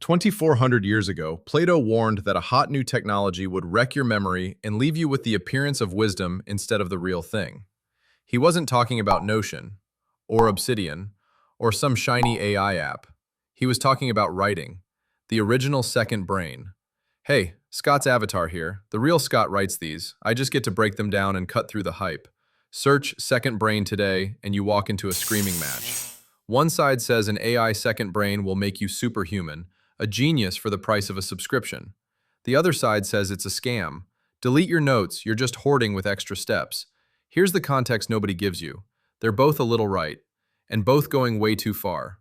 2,400 years ago, Plato warned that a hot new technology would wreck your memory and leave you with the appearance of wisdom instead of the real thing. He wasn't talking about Notion, or Obsidian, or some shiny AI app. He was talking about writing, the original second brain. Hey, Scott's avatar here. The real Scott writes these. I just get to break them down and cut through the hype. Search second brain today, and you walk into a screaming match. One side says an AI second brain will make you superhuman, a genius for the price of a subscription. The other side says it's a scam. Delete your notes, you're just hoarding with extra steps. Here's the context nobody gives you. They're both a little right, and both going way too far.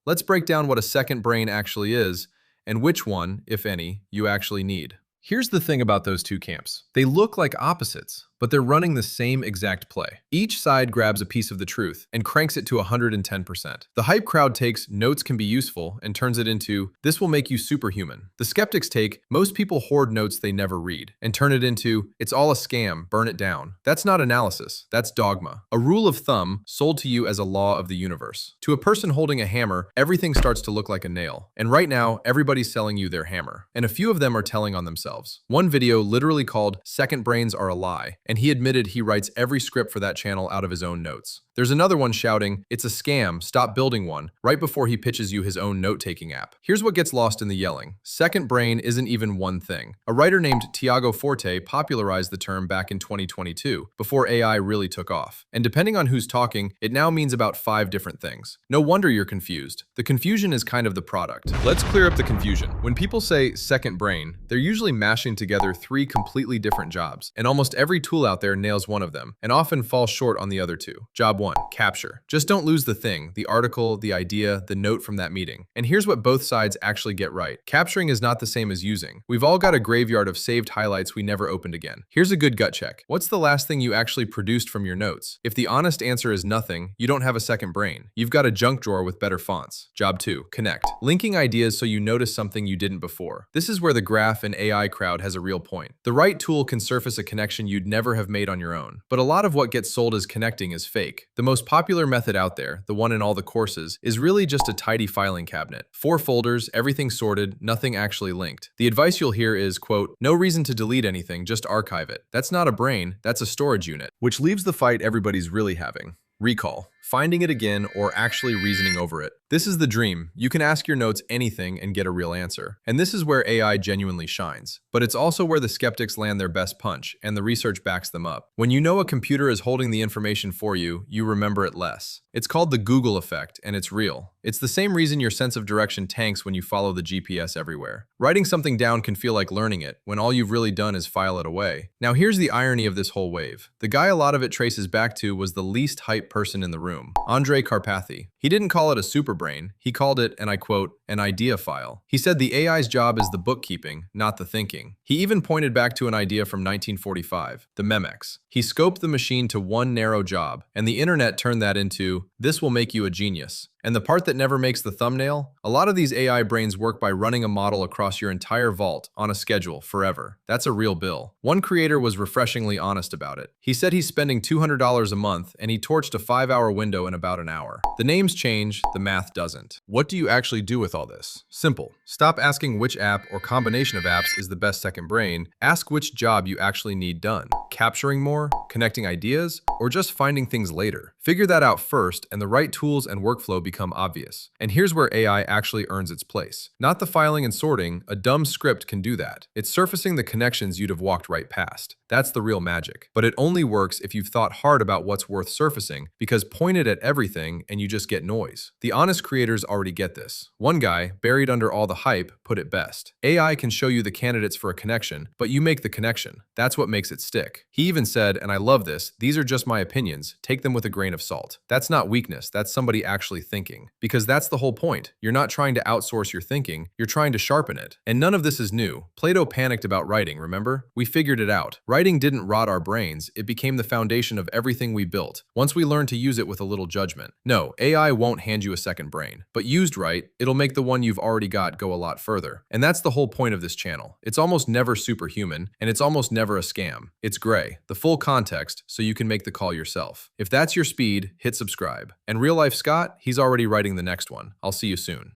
Let's break down what a second brain actually is, and which one, if any, you actually need. Here's the thing about those two camps. They look like opposites, but they're running the same exact play. Each side grabs a piece of the truth and cranks it to 110%. The hype crowd takes "notes can be useful" and turns it into "this will make you superhuman." The skeptics take "most people hoard notes they never read" and turn it into "it's all a scam, burn it down." That's not analysis, that's dogma. A rule of thumb sold to you as a law of the universe. To a person holding a hammer, everything starts to look like a nail. And right now, everybody's selling you their hammer. And a few of them are telling on themselves. One video literally called "Second Brains Are a Lie," and he admitted he writes every script for that channel out of his own notes. There's another one shouting, "It's a scam, stop building one," right before he pitches you his own note-taking app. Here's what gets lost in the yelling. Second brain isn't even one thing. A writer named Tiago Forte popularized the term back in 2022, before AI really took off. And depending on who's talking, it now means about 5 different things. No wonder you're confused. The confusion is kind of the product. Let's clear up the confusion. When people say second brain, they're usually mashing together 3 completely different jobs, and almost every tool out there nails one of them, and often falls short on the other 2. Job 1, capture. Just don't lose the thing, the article, the idea, the note from that meeting. And here's what both sides actually get right. Capturing is not the same as using. We've all got a graveyard of saved highlights we never opened again. Here's a good gut check. What's the last thing you actually produced from your notes? If the honest answer is nothing, you don't have a second brain. You've got a junk drawer with better fonts. Job 2, connect. Linking ideas so you notice something you didn't before. This is where the graph and AI crowd has a real point. The right tool can surface a connection you'd never have made on your own. But a lot of what gets sold as connecting is fake. The most popular method out there, the one in all the courses, is really just a tidy filing cabinet. 4 folders, everything sorted, nothing actually linked. The advice you'll hear is, quote, "No reason to delete anything, just archive it." That's not a brain, that's a storage unit. Which leaves the fight everybody's really having. Recall. Finding it again or actually reasoning over it. This is the dream. You can ask your notes anything and get a real answer. And this is where AI genuinely shines. But it's also where the skeptics land their best punch, and the research backs them up. When you know a computer is holding the information for you, you remember it less. It's called the Google effect, and it's real. It's the same reason your sense of direction tanks when you follow the GPS everywhere. Writing something down can feel like learning it, when all you've really done is file it away. Now here's the irony of this whole wave. The guy a lot of it traces back to was the least hype person in the room. Karpathy. He didn't call it a superbrain, he called it, and I quote, "an idea file." He said the AI's job is the bookkeeping, not the thinking. He even pointed back to an idea from 1945, the Memex. He scoped the machine to one narrow job, and the internet turned that into, "this will make you a genius." And the part that never makes the thumbnail? A lot of these AI brains work by running a model across your entire vault on a schedule forever. That's a real bill. One creator was refreshingly honest about it. He said he's spending $200 a month and he torched a 5-hour window in about an hour. The names change, the math doesn't. What do you actually do with all this? Simple. Stop asking which app or combination of apps is the best second brain. Ask which job you actually need done. Capturing more, connecting ideas, or just finding things later. Figure that out first, and the right tools and workflow become obvious. And here's where AI actually earns its place. Not the filing and sorting, a dumb script can do that. It's surfacing the connections you'd have walked right past. That's the real magic. But it only works if you've thought hard about what's worth surfacing, because point it at everything and you just get noise. The honest creators already get this. One guy, buried under all the hype, put it best. AI can show you the candidates for a connection, but you make the connection. That's what makes it stick. He even said, and I love this, "These are just my opinions, take them with a grain of salt." That's not weakness, that's somebody actually thinking. Because that's the whole point. You're not trying to outsource your thinking, you're trying to sharpen it. And none of this is new. Plato panicked about writing, remember? We figured it out. Writing didn't rot our brains, it became the foundation of everything we built, once we learned to use it with a little judgment. No, AI won't hand you a second brain. But used right, it'll make the one you've already got go a lot further. And that's the whole point of this channel. It's almost never superhuman, and it's almost never a scam. It's gray, the full context, so you can make the call yourself. If that's your speed, hit subscribe. And real life Scott, he's already writing the next one. I'll see you soon.